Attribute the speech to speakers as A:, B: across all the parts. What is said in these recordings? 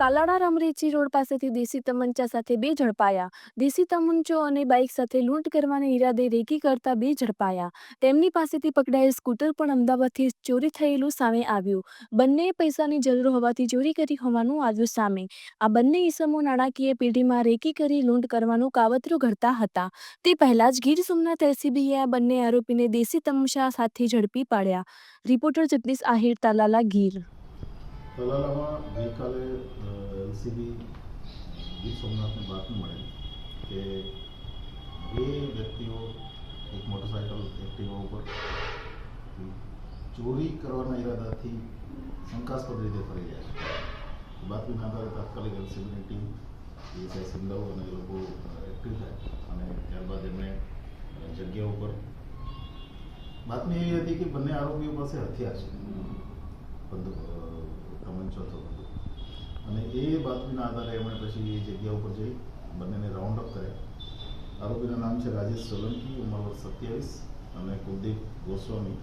A: Talala રમરેચી road પાસેથી દેશી તમંચા સાથે બે ઝડપાયા. દેશી તમંચો અને બાઇક સાથે લૂંટ કરવાના ઈરાદે રેકી કરતા બે ઝડપાયા. તેમની પાસેથી પકડાયેલ સ્કૂટર પણ અમદાવાદથી ચોરી થયેલું સામે આવ્યું. બંનેએ પૈસાની જરૂર હોવાથી ચોરી કરી હોવાનું આવ્યું સામે. આ બંને ઈસમો નાણાકીય પેઢીમાં રેકી કરી લૂંટ કરવાનું કાવતરું ઘડતા હતા. તે પહેલા જ ગીર સોમનાથ એલસીબીએ આ બંને આરોપીને દેશી તમંચા સાથે ઝડપી પાડ્યા. રિપોર્ટર જગદીશ આહિર, તાલાલા, ગીર.
B: તલાલામાં ગઈકાલે એલસીબી ગીર સોમનાથની બાતમી મળેલી કે બે વ્યક્તિઓ એક મોટરસાઇકલ એક્ટિવા ઉપર ચોરી કરવાના ઈરાદાથી શંકાસ્પદ રીતે ફરી રહ્યા છે. બાતમીના આધારે તાત્કાલિક એલસીબીની ટીમ પીએસઆઈ સિંધાવ અને એ લોકો એક્ટિવ થાય અને ત્યારબાદ એમણે જગ્યા ઉપર બાતમી એવી હતી કે બંને આરોપીઓ પાસે હથિયાર છે, તમંચો હતો અને એ બાતમીના આધારે એમણે પછી એ જગ્યા ઉપર જઈ બંનેને રાઉન્ડ અપ કર્યા. આરોપીના નામ છે રાજેશ સોલંકી, ઉંમર વર્ષ 27, અને કુલદીપ ગોસ્વામી,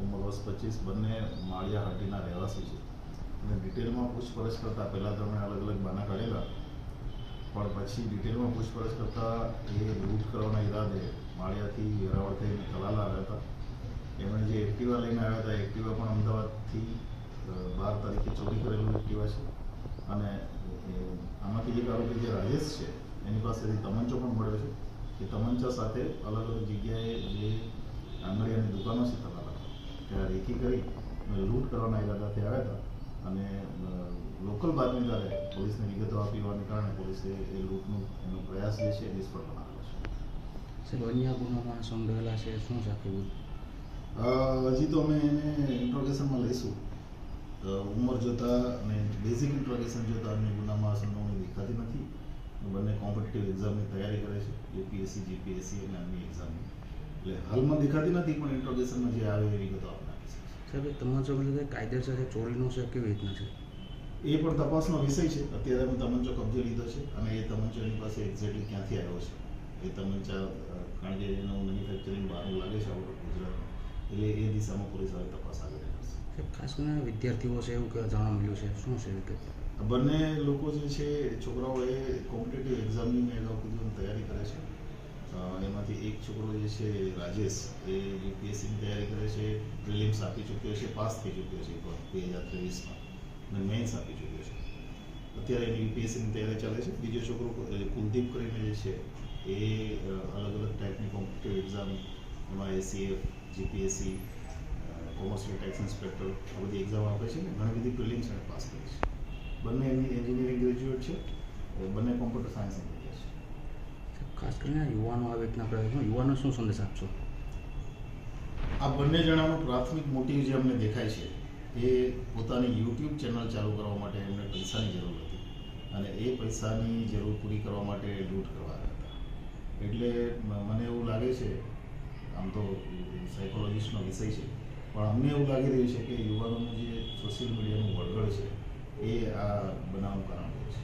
B: ઉંમર વર્ષ 25. બંને માળિયા હાટીના રહેવાસી છે અને ડિટેલમાં પૂછપરછ કરતાં પહેલાં તો અમે અલગ અલગ બાના કાઢેલા, પણ પછી ડિટેલમાં પૂછપરછ કરતાં એ લૂંટ કરવાના ઈરાદે માળિયાથી વેરાવળ થઈને તલાલા આવ્યા હતા. એમણે જે એક્ટિવા લઈને આવ્યા હતા, એક્ટિવા પણ અમદાવાદથી 12 તારીખે ચોરી કરેલું એક્ટિવા છે અને આમાંથી એક આરોપી જે રાજેશ છે એની પાસેથી તમંચો પણ મળ્યો છે. એ તમંચા સાથે અલગ અલગ જગ્યાએ જે આંગળીયાની દુકાનો છે તલાલા, ત્યાં રેકી કરી લૂંટ કરવાના ઈરાદાથી આવ્યા હતા અને લોકલ બાતમીદારે પોલીસને વિગતો આપી હોવાને કારણે પોલીસે એ લૂંટનો એનો પ્રયાસ જે છે એ નિષ્ફળ બનાવ્યો છે.
C: સાહેબ, અન્ય ગુનામાં સંડોવાયેલા છે, શું છે આખી?
B: હજી તો અમે એને ઇન્ટ્રોગેશનમાં લઈશું. ઉંમર જોતાં અને બેઝિક ઇન્ટ્રોગેશન જોતાં અન્ય ગુનામાં સંડોવણી દેખાતી નથી. બંને કોમ્પિટિટિવ એક્ઝામની તૈયારી કરે છે, યુપીએસસી, જીપીએસસી અને અન્ય એક્ઝામની. એટલે હાલમાં દેખાતી નથી, પણ ઇન્ટ્રોગેશનમાં જે આવે એ વિગતો આપણે આપી શકીએ.
C: સાહેબ, તમાચો એટલે કાયદેસર ચોરીનો છે, કેવી રીતના છે
B: એ પણ તપાસનો વિષય છે. અત્યારે અમે તમંચો કબજે લીધો છે અને એ તમંચો એની પાસે એક્ઝેક્ટલી ક્યાંથી આવ્યો છે એ તમંચા, કારણ કે એનું મેન્યુફેક્ચરિંગ બહારનું લાગે છે આઉટ ઓફ ગુજરાતમાં, એટલે એ દિશામાં પોલીસ હવે તપાસ આગળ કરશે.
C: ખાસ કરીને વિદ્યાર્થીઓ છે એવું કે જાણવા મળ્યું છે, શું છે કે
B: બંને લોકો જે છે છોકરાઓ એ કોમ્પિટિટિવ એક્ઝામની મેં અગાઉ કીધું તૈયારી કરે છે. એમાંથી એક છોકરો જે છે રાજેશ, એ યુપીએસસીની તૈયારી કરે છે, પ્રિલિમ્સ આપી ચૂક્યો છે, પાસ થઈ ચૂક્યો છે 2023માં અને મેન્સ આપી ચૂક્યો છે. અત્યારે એની યુપીએસસીની તૈયારી ચાલે છે. બીજો છોકરો કુલદીપ કરીને જે છે એ અલગ અલગ ટાઈપની કોમ્પિટિટિવ એક્ઝામ, એમાં ACF, GPSC, commercial tax inspector, આ બધી એક્ઝામ આપે છે ને ઘણી બધી પ્રિલિમ્સ એને પાસ કરી છે. બંને એની એન્જિનિયરિંગ ગ્રેજ્યુએટ છે, બંને કોમ્પ્યુટર સાયન્સ એન્જિનિયર છે.
C: ખાસ કરીને યુવાનો આવી રીતના પ્રયત્નો, યુવાનો શું સંદેશ આપશો?
B: આ બંને જણાનો પ્રાથમિક મોટિવ જે અમને દેખાય છે એ પોતાની યુટ્યુબ ચેનલ ચાલુ કરવા માટે એમને પૈસાની જરૂર હતી અને એ પૈસાની જરૂર પૂરી કરવા માટે લૂંટ કરવા આવ્યા હતા. એટલે મને એવું લાગે છે, આમ તો સાયકોલોજીસ્ટનો વિષય છે, પણ અમને એવું લાગી રહ્યું છે કે યુવાનોનું જે સોશિયલ મીડિયાનું વળગડ છે એ આ બનાવનું કારણ હોય છે.